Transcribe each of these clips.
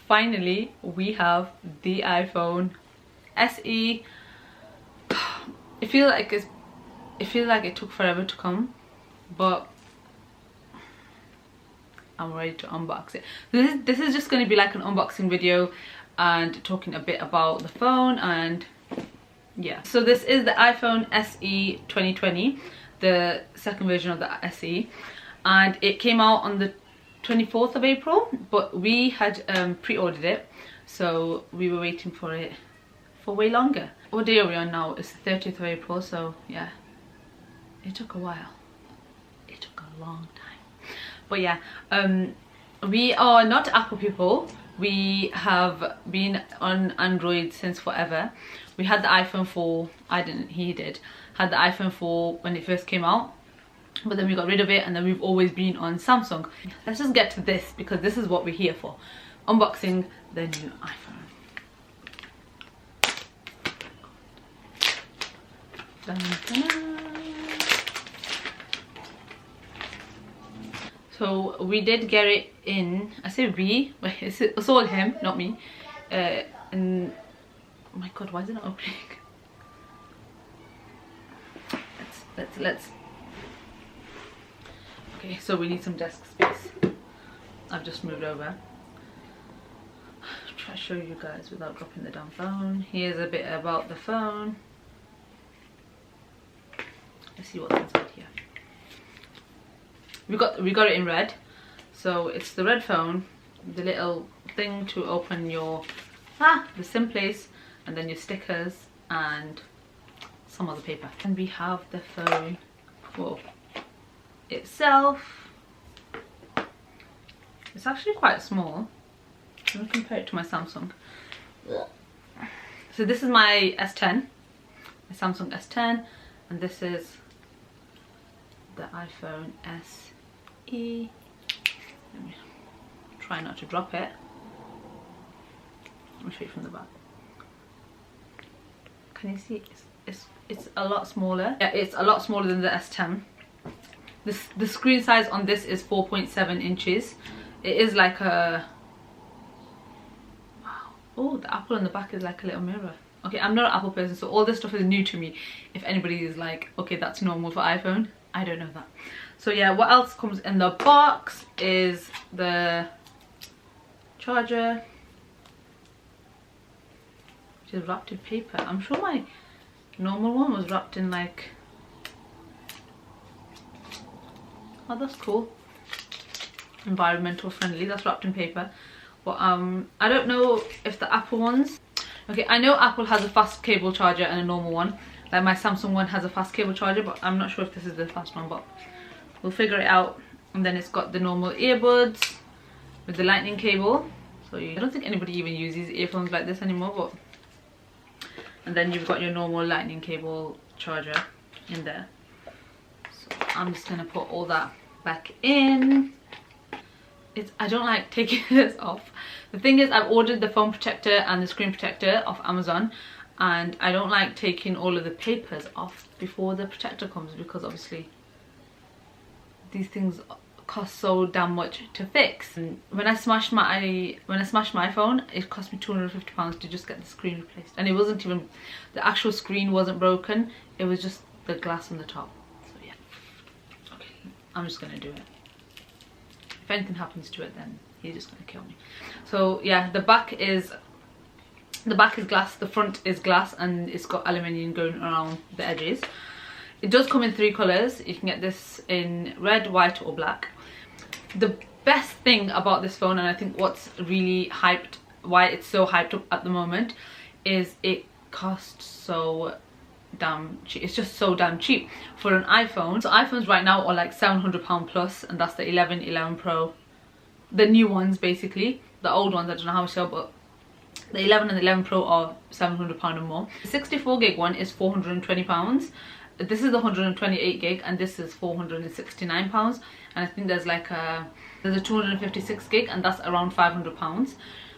finally we have the iPhone SE. It feels like it took forever to come, but I'm ready to unbox it. This is just going to be like an unboxing video and talking a bit about the phone, and yeah. So this is the iPhone SE 2020, the second version of the SE, and it came out on the 24th of April, but we had pre-ordered it, so we were waiting for it for way longer. What day are we on now? It's the 30th of April, so yeah, it took a while. It took a long time. But yeah, we are not Apple people. We have been on Android since forever. We had the iPhone 4, I didn't, he did, had the iPhone 4 when it first came out, but then we got rid of it, and then we've always been on Samsung. Let's just get to this, because this is what we're here for. Unboxing the new iPhone. Dun, dun, dun. So we did get it in, I say we, it's all him, not me. And oh my god, why is it not opening? Let's. Okay, so we need some desk space. I've just moved over. Try to show you guys without dropping the damn phone. Here's a bit about the phone. Let's see what's inside here. We got it in red, so it's the red phone, the little thing to open your the SIM place, and then your stickers and some other paper. And we have the phone for itself. It's actually quite small. I'm gonna compare it to my Samsung. So this is my S10, my Samsung S10, and this is the iPhone SE. Let me try not to drop it. Let me show you from the back. Can you see? It's a lot smaller. Yeah, it's a lot smaller than the S10. The screen size on this is 4.7 inches. It is like a, wow. Oh, the Apple on the back is like a little mirror. Okay, I'm not an Apple person, so all this stuff is new to me. If anybody is like, okay, that's normal for iPhone, I don't know that. So yeah, what else comes in the box is the charger, which is wrapped in paper. I'm sure my normal one was wrapped in like, oh, that's cool, environmental friendly, that's wrapped in paper. But I don't know if the Apple ones, okay, I know Apple has a fast cable charger and a normal one, like my Samsung one has a fast cable charger, but I'm not sure if this is the fast one, but we'll figure it out. And then it's got the normal earbuds with the lightning cable, so I don't think anybody even uses earphones like this anymore, but, and then you've got your normal lightning cable charger in there. So I'm just gonna put all that back in. I don't like taking this off. The thing is, I've ordered the phone protector and the screen protector off Amazon, and I don't like taking all of the papers off before the protector comes, because obviously these things cost so damn much to fix. And when I smashed my phone, it cost me £250 to just get the screen replaced, and it wasn't even, the actual screen wasn't broken, it was just the glass on the top. So yeah, okay, I'm just gonna do it. If anything happens to it, then he's just gonna kill me. So yeah, the back is glass, the front is glass, and it's got aluminium going around the edges. It does come in 3 colours. You can get this in red, white or black. The best thing about this phone, and I think what's really hyped, why it's so hyped up at the moment, is it costs so damn cheap. It's just so damn cheap for an iPhone. So iPhones right now are like £700 plus, and that's the 11, 11 Pro, the new ones basically. The old ones I don't know how much, but the 11 and the 11 Pro are £700 or more. The 64 gig one is £420. This is the 128 gig, and this is £469. And I think there's a 256 gig, and that's around £500,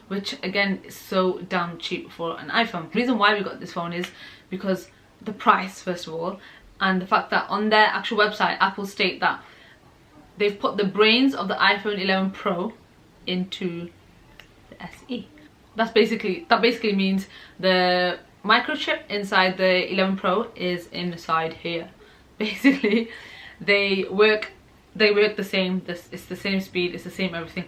which again is so damn cheap for an iPhone. The reason why we got this phone is because the price, first of all, and the fact that on their actual website, Apple state that they've put the brains of the iPhone 11 Pro into the the SE. That basically means the microchip inside the 11 Pro is inside here. Basically, they work the same. It's the same speed, it's the same everything,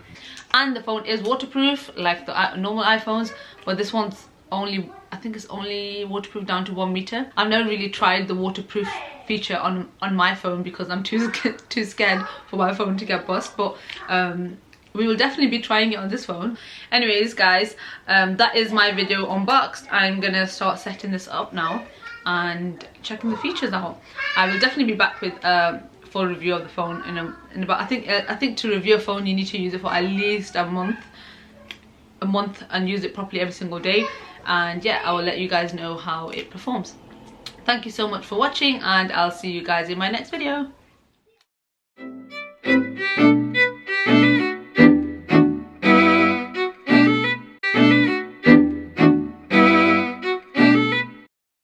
and the phone is waterproof like the normal iPhones, but this one's only, I think it's only waterproof down to 1 meter. I've never really tried the waterproof feature on my phone because I'm too scared for my phone to get bust, but we will definitely be trying it on this phone. Anyways guys, that is my video unboxed. I'm gonna start setting this up now and checking the features out. I will definitely be back with full review of the phone in about, I think to review a phone you need to use it for at least a month and use it properly every single day, and yeah, I will let you guys know how it performs. Thank you so much for watching, and I'll see you guys in my next video.